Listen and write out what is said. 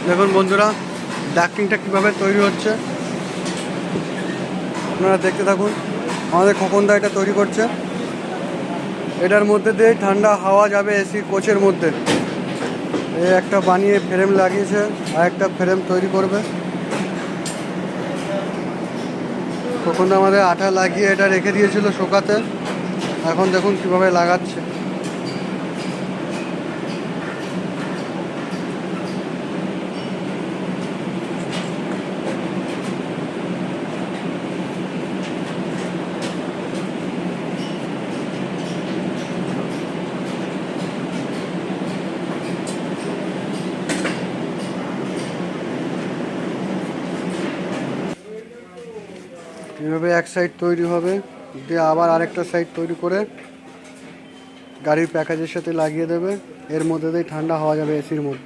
দেখুন বন্ধুরা, ডাকিংটা কীভাবে তৈরি হচ্ছে আপনারা দেখতে থাকুন। আমাদের খোকনদা এটা তৈরি করছে। এটার মধ্যে দিয়ে ঠান্ডা হাওয়া যাবে এসি কোচের মধ্যে। এই একটা বানিয়ে ফ্রেম লাগিয়েছে, আর একটা ফ্রেম তৈরি করবে। খোকনদা আমাদের আঠা লাগিয়ে এটা রেখে দিয়েছিল শোকাতে। এখন দেখুন কীভাবে লাগাচ্ছে। এইভাবে এক সাইড তৈরি হবে, দিয়ে আবার আরেকটা সাইড তৈরি করে গাড়ির প্যাকেজের সাথে লাগিয়ে দেবে। এর মধ্যে দিয়ে ঠান্ডা হওয়া যাবে এসির মধ্যে।